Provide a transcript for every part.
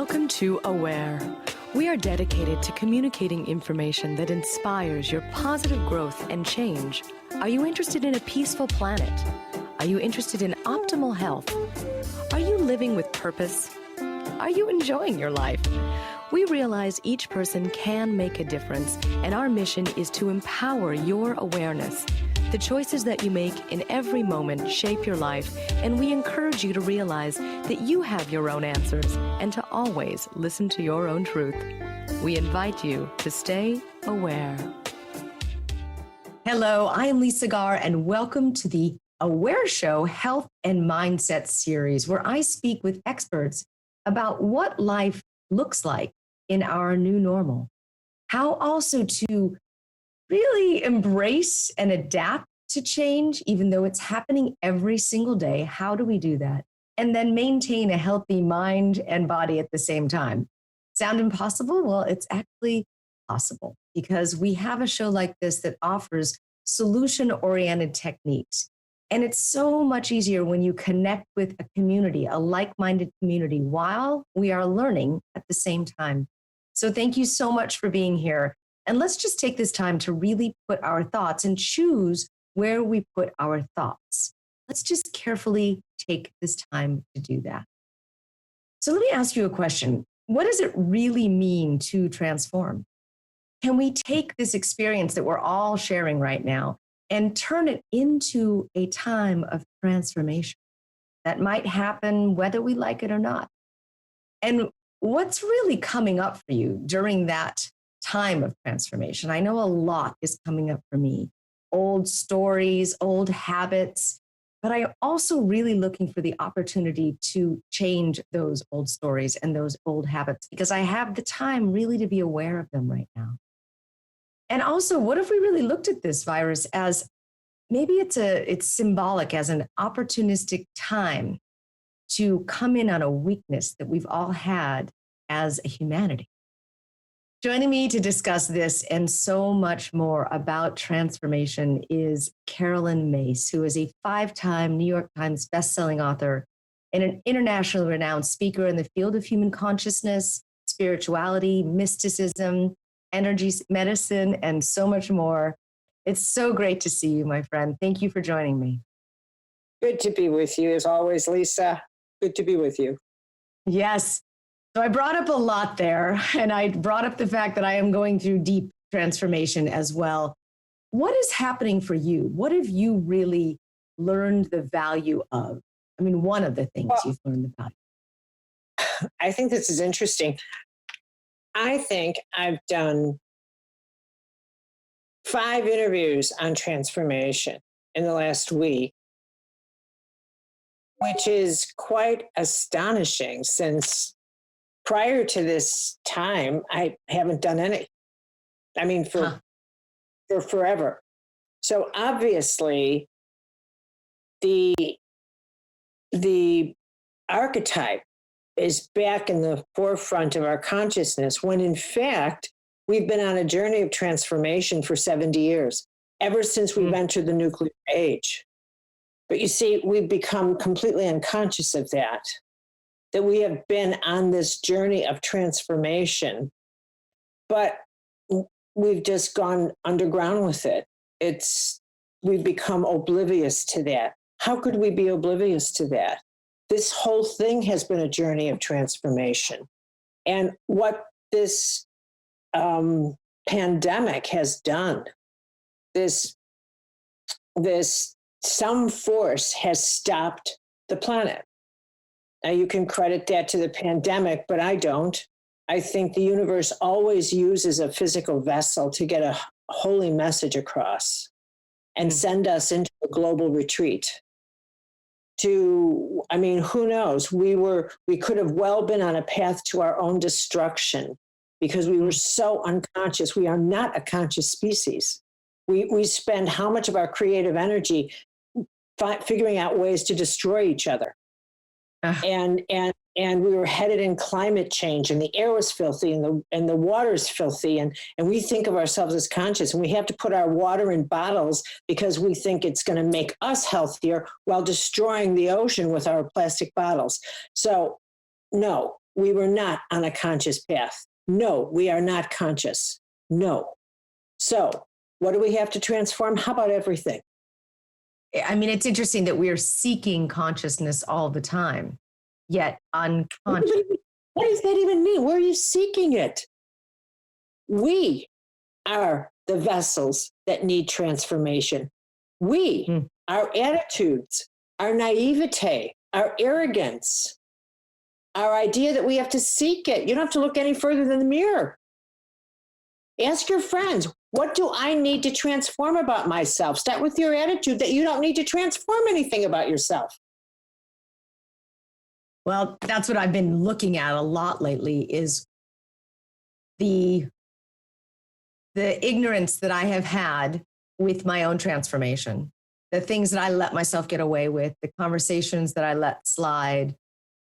Welcome to Aware. We are dedicated to communicating information that inspires your positive growth and change. Are you interested in a peaceful planet? Are you interested in optimal health? Are you living with purpose? Are you enjoying your life? We realize each person can make a difference, and our mission is to empower your awareness. The choices that you make in every moment shape your life, and we encourage you to realize that you have your own answers and to always listen to your own truth. We invite you to stay aware. Hello, I am Lisa Garr, and welcome to the Aware Show Health and Mindset series, where I speak with experts about what life looks like in our new normal, how also to really embrace and adapt to change, even though it's happening every single day. How do we do that? And then maintain a healthy mind and body at the same time. Sound impossible? Well, it's actually possible because we have a show like this that offers solution-oriented techniques. And it's so much easier when you connect with a community, a like-minded community, while we are learning at the same time. So thank you so much for being here. And let's just take this time to really put our thoughts and choose where we put our thoughts. Let's just carefully take this time to do that. So let me ask you a question. What does it really mean to transform? Can we take this experience that we're all sharing right now and turn it into a time of transformation that might happen whether we like it or not? And what's really coming up for you during that time of transformation? I know a lot is coming up for me. Old stories, old habits, but I'm also really looking for the opportunity to change those old stories and those old habits because I have the time really to be aware of them right now. And also, what if we really looked at this virus as maybe it's symbolic as an opportunistic time to come in on a weakness that we've all had as a humanity? Joining me to discuss this and so much more about transformation is Carolyn Myss, who is a 5-time New York Times bestselling author and an internationally renowned speaker in the field of human consciousness, spirituality, mysticism, energy medicine, and so much more. It's so great to see you, my friend. Thank you for joining me. Good to be with you as always, Lisa. Good to be with you. Yes. So I brought up a lot there, and I brought up the fact that I am going through deep transformation as well. What is happening for you? What have you really learned the value of? I mean, one of the things you've learned the value. I think this is interesting. I think I've done 5 interviews on transformation in the last week, which is quite astonishing since prior to this time, I haven't done any. I mean, for forever. So obviously, the archetype is back in the forefront of our consciousness when in fact, we've been on a journey of transformation for 70 years, ever since we've entered the nuclear age. But you see, we've become completely unconscious of that we have been on this journey of transformation, but we've just gone underground with it. We've become oblivious to that. How could we be oblivious to that? This whole thing has been a journey of transformation. And what this pandemic has done, some force has stopped the planet. Now, you can credit that to the pandemic, but I don't. I think the universe always uses a physical vessel to get a holy message across and send us into a global retreat. Who knows? We could have well been on a path to our own destruction because we were so unconscious. We are not a conscious species. We spend how much of our creative energy figuring out ways to destroy each other. And we were headed in climate change, and the air was filthy, and the water's filthy, and we think of ourselves as conscious, and we have to put our water in bottles because we think it's going to make us healthier while destroying the ocean with our plastic bottles. So no, we were not on a conscious path. No, we are not conscious. No. So what do we have to transform? How about everything? I mean, it's interesting that we're seeking consciousness all the time, yet unconscious. What does that even mean? Where are you seeking it? We are the vessels that need transformation. We, our attitudes, our naivete, our arrogance, our idea that we have to seek it. You don't have to look any further than the mirror. Ask your friends, what do I need to transform about myself? Start with your attitude that you don't need to transform anything about yourself. Well, that's what I've been looking at a lot lately is the ignorance that I have had with my own transformation, the things that I let myself get away with, the conversations that I let slide,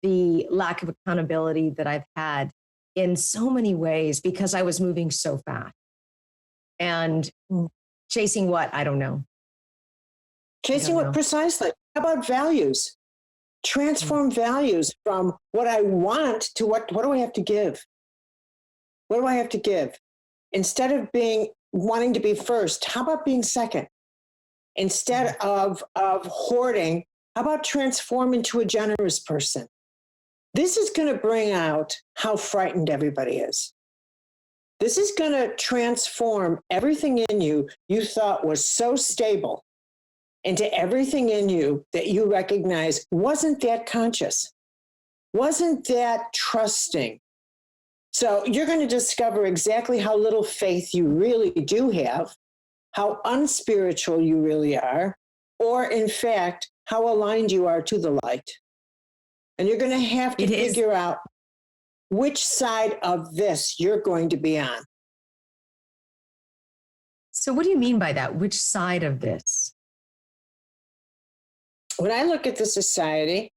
the lack of accountability that I've had in so many ways because I was moving so fast and chasing what? I don't know. Chasing what precisely? How about values? Transform values from what I want to what do I have to give? What do I have to give? Instead of wanting to be first, how about being second? Instead of hoarding, how about transform into a generous person? This is going to bring out how frightened everybody is. This is going to transform everything in you thought was so stable into everything in you that you recognize wasn't that conscious, wasn't that trusting. So you're going to discover exactly how little faith you really do have, how unspiritual you really are, or in fact, how aligned you are to the light. And you're going to have to figure out which side of this you're going to be on. So what do you mean by that? Which side of this? When I look at the society,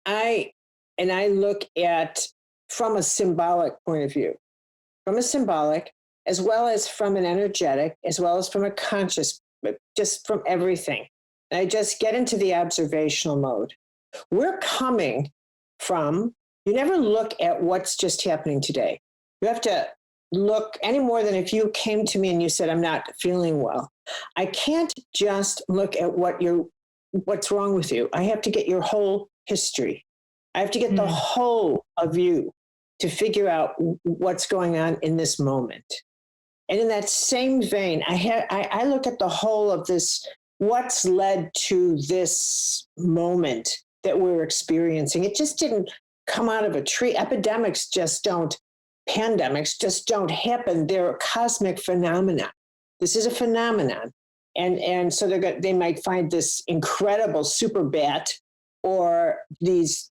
I look at from a symbolic point of view, from a symbolic, as well as from an energetic, as well as from a conscious, just from everything. And I just get into the observational mode. We're coming from, you never look at what's just happening today. You have to look any more than if you came to me and you said, I'm not feeling well. I can't just look at what's wrong with you. I have to get your whole history. I have to get the whole of you to figure out what's going on in this moment. And in that same vein, I look at the whole of this, what's led to this moment that we're experiencing. It just didn't come out of a tree. Pandemics just don't happen. They're a cosmic phenomena. This is a phenomenon. And so they might find this incredible super bat or these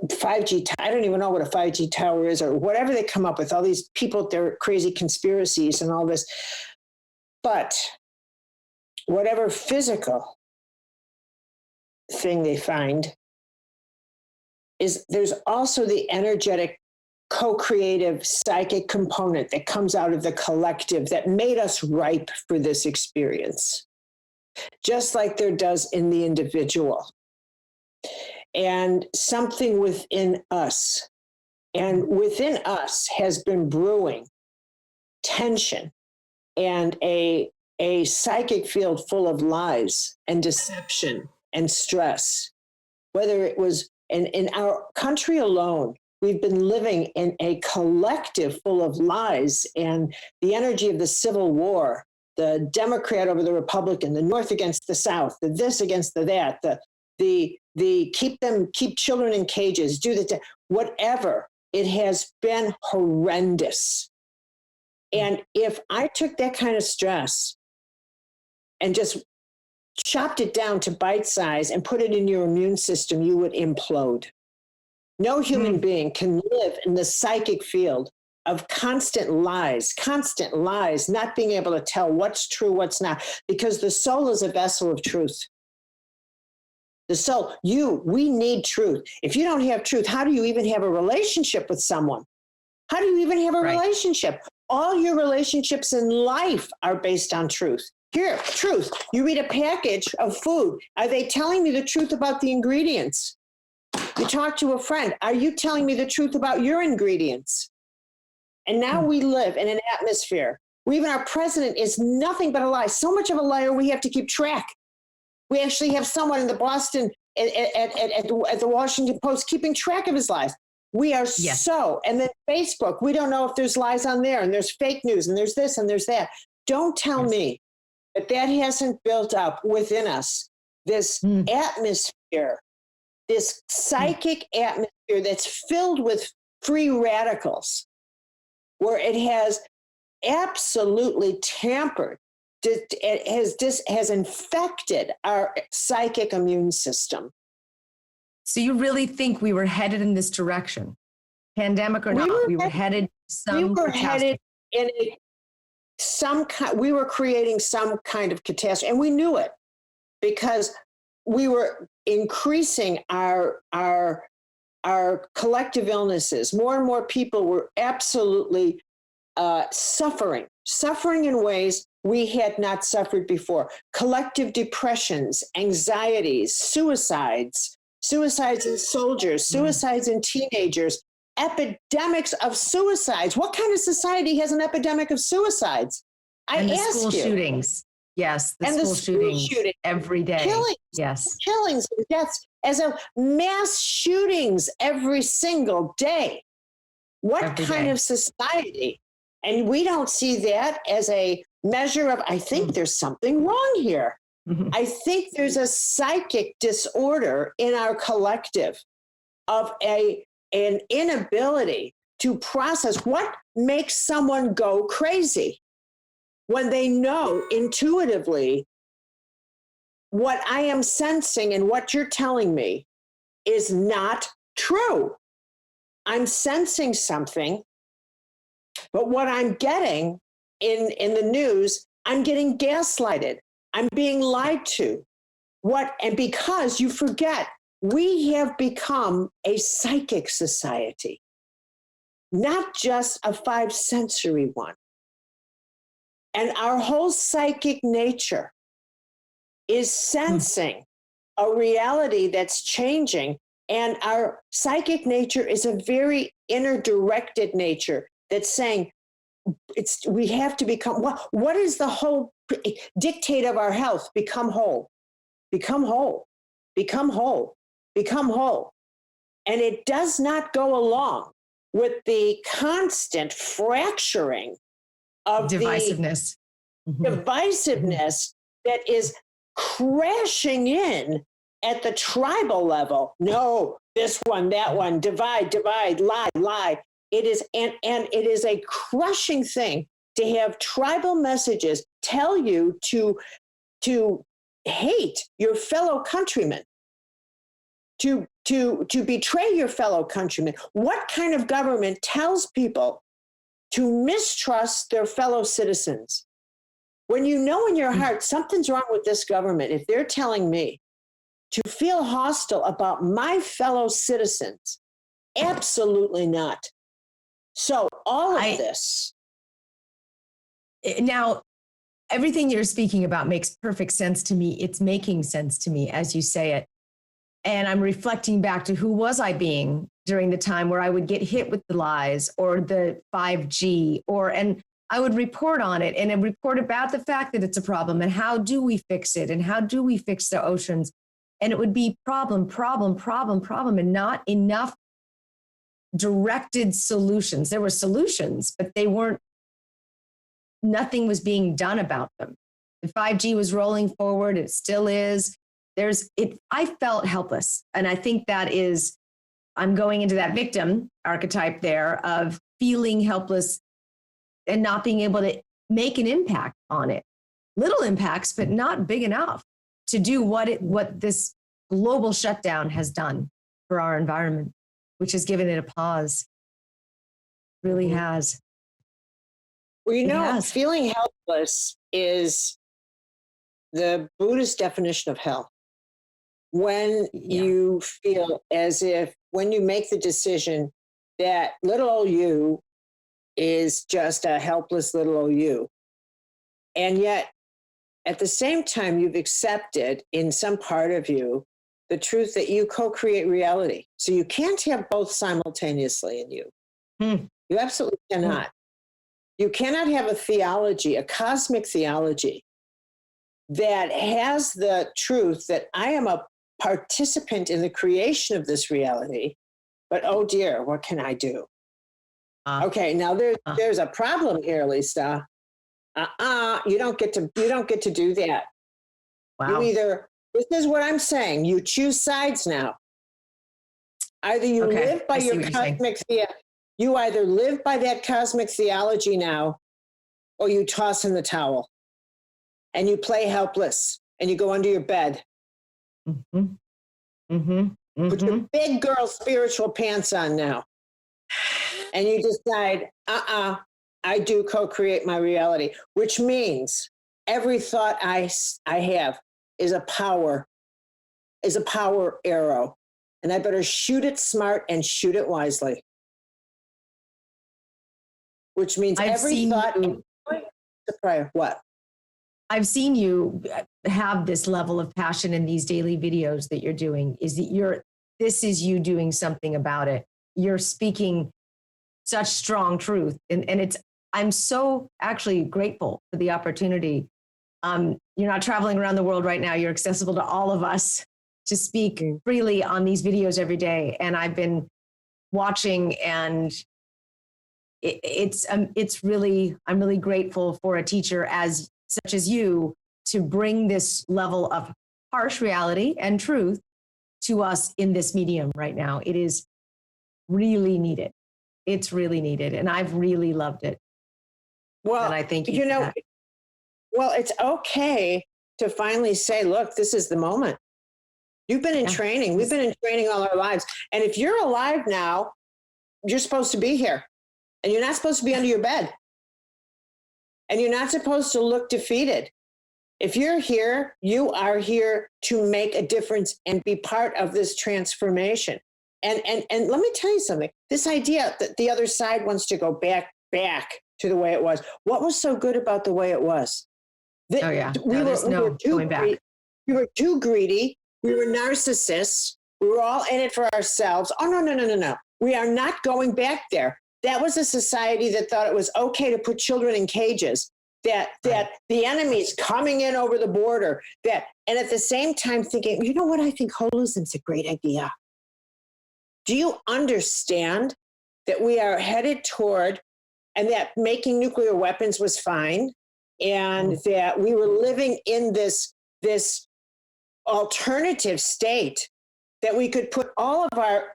5G, I don't even know what a 5G tower is or whatever they come up with, all these people, their crazy conspiracies and all this. But whatever physical thing they find is there's also the energetic co-creative psychic component that comes out of the collective that made us ripe for this experience, just like there does in the individual. And something within us, and within us has been brewing tension and a psychic field full of lies and deception and stress. Whether it was in our country alone, we've been living in a collective full of lies and the energy of the Civil War, the Democrat over the Republican, the North against the South, the this against the that, the keep children in cages, do the whatever. It has been horrendous. And if I took that kind of stress and just chopped it down to bite size and put it in your immune system, you would implode. No human being can live in the psychic field of constant lies, not being able to tell what's true, what's not, because the soul is a vessel of truth. The soul, we need truth. If you don't have truth, how do you even have a relationship with someone? How do you even have a relationship? All your relationships in life are based on truth. Here, truth. You read a package of food. Are they telling me the truth about the ingredients? You talk to a friend. Are you telling me the truth about your ingredients? And now we live in an atmosphere where even our president is nothing but a lie. So much of a liar, we have to keep track. We actually have someone in the Boston, at the Washington Post, keeping track of his lies. We are so, and then Facebook, we don't know if there's lies on there, and there's fake news, and there's this, and there's that. Don't tell me that hasn't built up within us this atmosphere, this psychic atmosphere that's filled with free radicals, where it has absolutely tampered. It has infected our psychic immune system. So you really think we were headed in this direction, pandemic or not? We were headed in we were creating some kind of catastrophe, and we knew it because we were increasing our collective illnesses. More and more people were absolutely suffering in ways we had not suffered before. Collective depressions, anxieties, suicides in soldiers, suicides in teenagers, epidemics of suicides. What kind of society has an epidemic of suicides? And the school shootings. Yes, the school shootings every day. Killings and deaths as a mass shootings every single day. What kind of society? And we don't see that as a measure of, I think there's something wrong here. I think there's a psychic disorder in our collective of an inability to process what makes someone go crazy when they know intuitively what I am sensing and what you're telling me is not true. I'm sensing something, but what I'm getting in the news, I'm getting gaslighted. I'm being lied to. And because you forget, we have become a psychic society, not just a five sensory one. And our whole psychic nature is sensing a reality that's changing. And our psychic nature is a very inner directed nature that's saying, we have to become, what is the whole dictate of our health? Become whole, become whole, become whole, become whole. And it does not go along with the constant fracturing of divisiveness. Divisiveness that is crashing in at the tribal level. No, this one, that one, divide, lie. It is, and it is a crushing thing to have tribal messages tell you to hate your fellow countrymen, to betray your fellow countrymen. What kind of government tells people to mistrust their fellow citizens? When you know in your heart something's wrong with this government, if they're telling me to feel hostile about my fellow citizens, absolutely not. So all of this. Now, everything you're speaking about makes perfect sense to me. It's making sense to me as you say it. And I'm reflecting back to who was I being during the time where I would get hit with the lies or the 5G and I would report on it and report about the fact that it's a problem and how do we fix it and how do we fix the oceans? And it would be problem, and not enough directed solutions. There were solutions, but nothing was being done about them. The 5G was rolling forward. It still is. I felt helpless. And I think I'm going into that victim archetype there of feeling helpless and not being able to make an impact on it. Little impacts, but not big enough to do what this global shutdown has done for our environment, which has given it a pause. Really has. Well, feeling helpless is the Buddhist definition of hell. When you feel as if, when you make the decision that little old you is just a helpless little old you. And yet, at the same time, you've accepted in some part of you the truth that you co-create reality. So you can't have both simultaneously in you. You absolutely cannot. You cannot have a theology, a cosmic theology, that has the truth that I am a participant in the creation of this reality, but oh dear, what can I do? Okay, now there's a problem here, Lisa. You don't get to do that. Wow. This is what I'm saying, you choose sides now. Either you live by your cosmic theology, you either live by that cosmic theology now, or you toss in the towel and you play helpless and you go under your bed. Put your big girl spiritual pants on now. And you decide, I do co-create my reality, which means every thought I have is a power arrow. And I better shoot it smart and shoot it wisely. Which means every thought. What? I've seen you have this level of passion in these daily videos that you're doing. This is you doing something about it. You're speaking such strong truth. And I'm so actually grateful for the opportunity. You're not traveling around the world right now. You're accessible to all of us to speak freely on these videos every day. And I've been watching, and I'm really grateful for a teacher such as you to bring this level of harsh reality and truth to us in this medium right now. It is really needed. It's really needed. And I've really loved it. Well, and I think for that. Well, it's okay to finally say, look, this is the moment. You've been in training. We've been in training all our lives. And if you're alive now, you're supposed to be here. And you're not supposed to be under your bed. And you're not supposed to look defeated. If you're here, you are here to make a difference and be part of this transformation. And let me tell you something. This idea that the other side wants to go back to the way it was. What was so good about the way it was? We were too greedy. We were narcissists. We were all in it for ourselves. Oh, no. We are not going back there. That was a society that thought it was okay to put children in cages, that the enemy's coming in over the border, and at the same time thinking, you know what, I think holism's a great idea. Do you understand that we are headed toward, and that making nuclear weapons was fine, and that we were living in this alternative state, that we could put all of our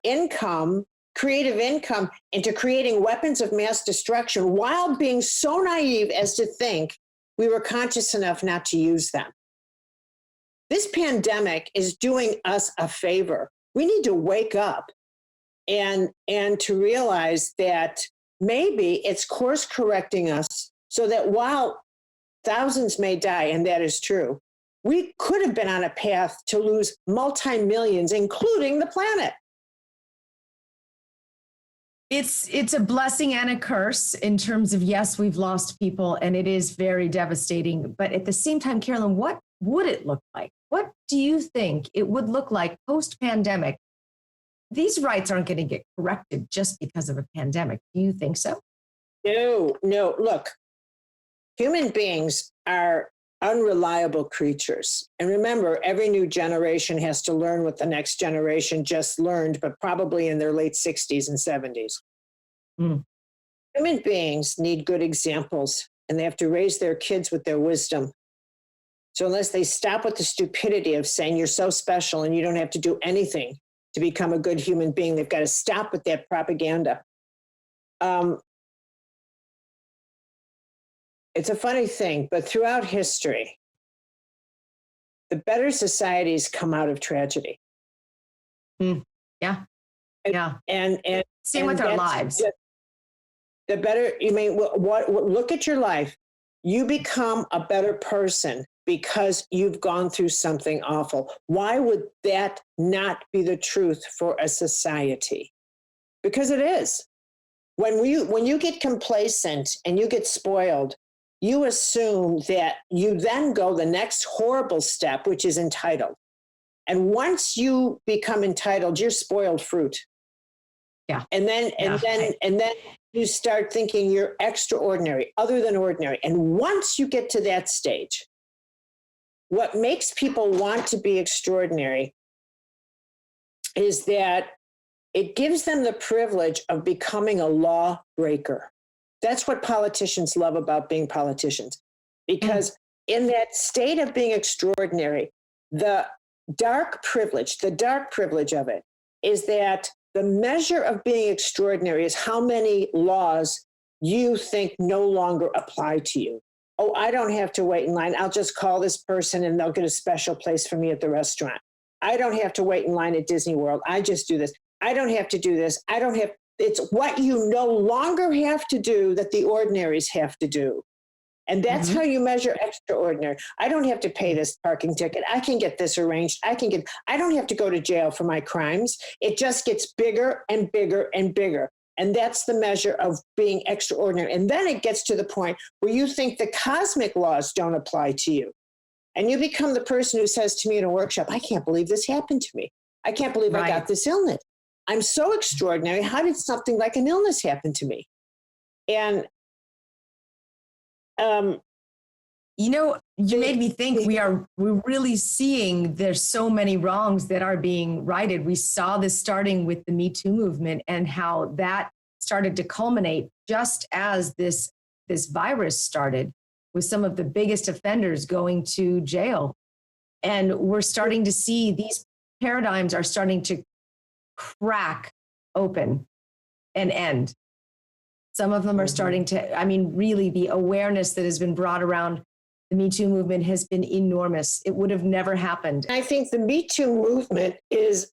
creative income into creating weapons of mass destruction while being so naive as to think we were conscious enough not to use them. This pandemic is doing us a favor. We need to wake up and to realize that maybe it's course correcting us so that while thousands may die, and that is true, we could have been on a path to lose multi-millions, including the planet. It's a blessing and a curse in terms of, yes, we've lost people and it is very devastating. But at the same time, Carolyn, what would it look like? What do you think it would look like post-pandemic? These rights aren't going to get corrected just because of a pandemic. Do you think so? No. Look, human beings are unreliable creatures. And remember, every new generation has to learn what the next generation just learned, but probably in their late 60s and 70s. Human beings need good examples, and they have to raise their kids with their wisdom. So unless they stop with the stupidity of saying you're so special and you don't have to do anything to become a good human being, they've got to stop with that propaganda. It's a funny thing, but throughout history, the better societies come out of tragedy. Yeah. And same with our lives. The better, look at your life. You become a better person because you've gone through something awful. Why would that not be the truth for a society? Because it is. When you get complacent and you get spoiled, you assume that you then go the next horrible step, which is entitled. And once you become entitled, you're spoiled fruit. Yeah. And then you start thinking you're extraordinary, other than ordinary. And once you get to that stage, what makes people want to be extraordinary is that it gives them the privilege of becoming a lawbreaker. That's what politicians love about being politicians, because in that state of being extraordinary, the dark privilege of it is that the measure of being extraordinary is how many laws you think no longer apply to you. Oh, I don't have to wait in line. I'll just call this person and they'll get a special place for me at the restaurant. I don't have to wait in line at Disney World. I just do this. I don't have to do this. It's what you no longer have to do that the ordinaries have to do. And that's how you measure extraordinary. I don't have to pay this parking ticket. I can get this arranged. I don't have to go to jail for my crimes. It just gets bigger and bigger and bigger. And that's the measure of being extraordinary. And then it gets to the point where you think the cosmic laws don't apply to you. And you become the person who says to me in a workshop, I can't believe this happened to me. I can't believe I got this illness. I'm so extraordinary. How did something like an illness happen to me? And you made me think we're really seeing there's so many wrongs that are being righted. We saw this starting with the Me Too movement and how that started to culminate just as this virus started, with some of the biggest offenders going to jail. And we're starting to see these paradigms are starting to crack open and end. Some of them are starting to, really the awareness that has been brought around the Me Too movement has been enormous. It would have never happened. I think the Me Too movement is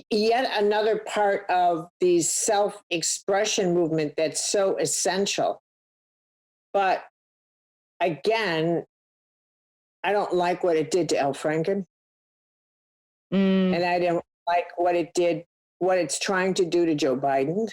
yet another part of the self-expression movement that's so essential. But again, I don't like what it did to Al Franken. And I don't like what it's trying to do to Joe Biden.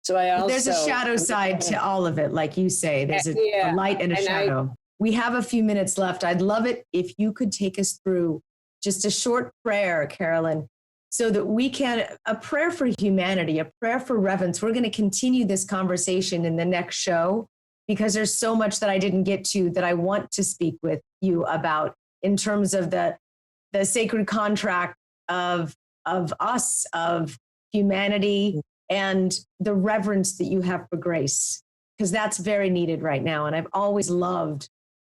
So there's a shadow side to all of it, like you say. There's a light and a shadow. We have a few minutes left. I'd love it if you could take us through just a short prayer, Carolyn, so that we can, a prayer for humanity, a prayer for reverence. We're going to continue this conversation in the next show because there's so much that I didn't get to that I want to speak with you about in terms of the sacred contract of us, of humanity, and the reverence that you have for grace, because that's very needed right now. And I've always loved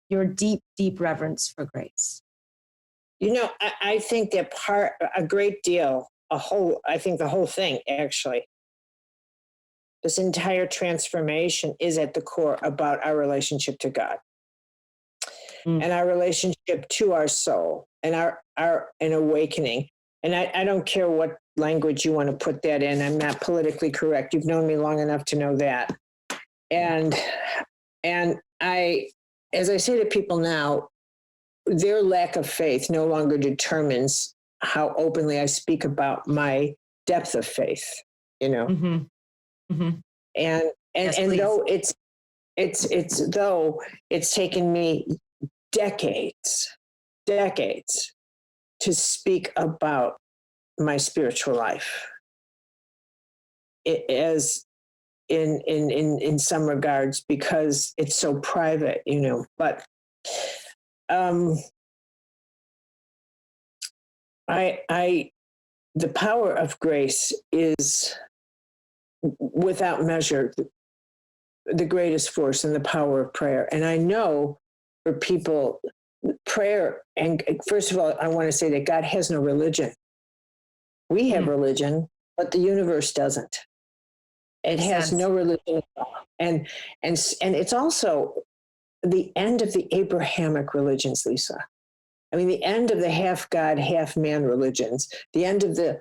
your deep, deep reverence for grace. I think that a great deal, I think the whole thing, actually, this entire transformation is at the core about our relationship to God and our relationship to our soul and an awakening. And I don't care what language you want to put that in. I'm not politically correct. You've known me long enough to know that. And I, as I say to people now, their lack of faith no longer determines how openly I speak about my depth of faith, And Yes, though though it's taken me decades to speak about my spiritual life, as in some regards, because it's so private, but the power of grace is without measure the greatest force and the power of prayer. And I know for people, prayer, and first of all, I want to say that God has no religion. We have religion, but the universe doesn't. It has no religion at all. And it's also the end of the Abrahamic religions, Lisa. The end of the half God, half man religions, the end of the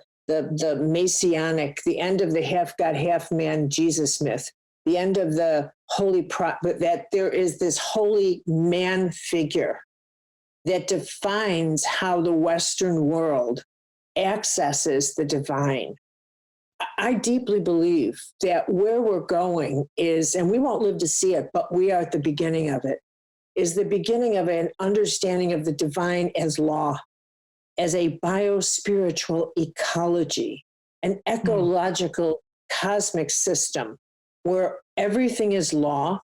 Messianic, the end of the half God, half man Jesus myth, the end of the holy prophet, that there is this holy man figure that defines how the Western world accesses the divine. I deeply believe that where we're going is, and we won't live to see it, but we are at the beginning of it, is the beginning of an understanding of the divine as law, as a biospiritual ecology, an ecological cosmic system where everything is law.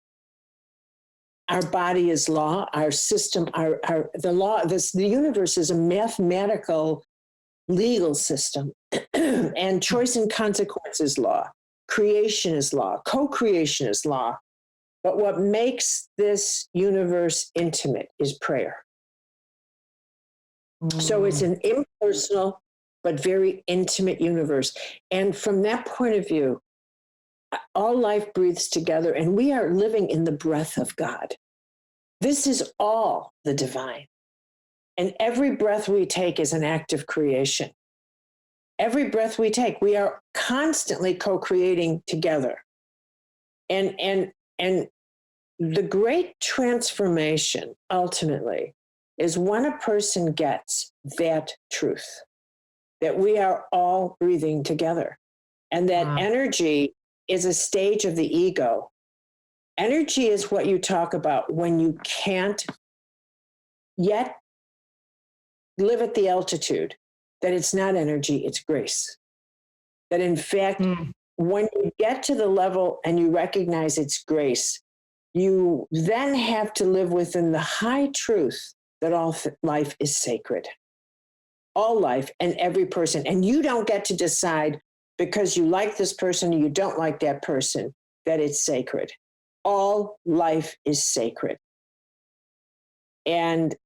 Our body is law, our system, the law, the universe is a mathematical legal system. And choice and consequence is law. Creation is law. Co-creation is law. But what makes this universe intimate is prayer. So it's an impersonal, but very intimate universe. And from that point of view, all life breathes together, and we are living in the breath of God. This is all the divine. And every breath we take is an act of creation. Every breath we take, we are constantly co-creating together. And the great transformation ultimately is when a person gets that truth, that we are all breathing together, and that energy is a stage of the ego. Energy is what you talk about when you can't yet live at the altitude, that it's not energy, it's grace. That in fact, when you get to the level and you recognize it's grace, you then have to live within the high truth that all life is sacred. All life and every person. And you don't get to decide because you like this person or you don't like that person that it's sacred. All life is sacred. And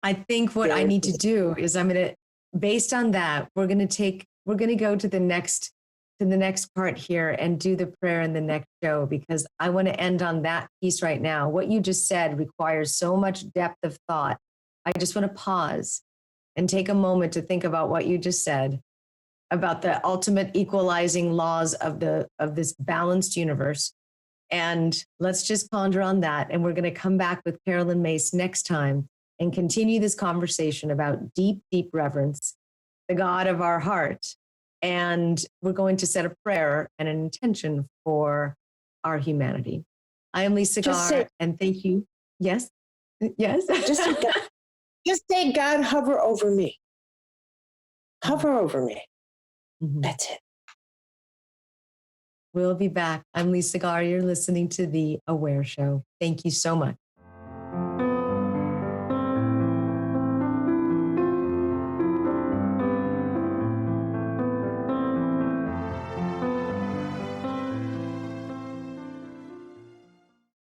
I think what I need to do is based on that, we're going to go to the next part here and do the prayer in the next show, because I want to end on that piece right now. What you just said requires so much depth of thought. I just want to pause and take a moment to think about what you just said about the ultimate equalizing laws of this balanced universe. And let's just ponder on that. And we're going to come back with Carolyn Mace next time and continue this conversation about deep, deep reverence, the God of our heart. And we're going to set a prayer and an intention for our humanity. I am Lisa Garr, and thank you. Yes? Yes? Just say, God, hover over me. Hover over me. That's it. We'll be back. I'm Lisa Garr. You're listening to The Aware Show. Thank you so much.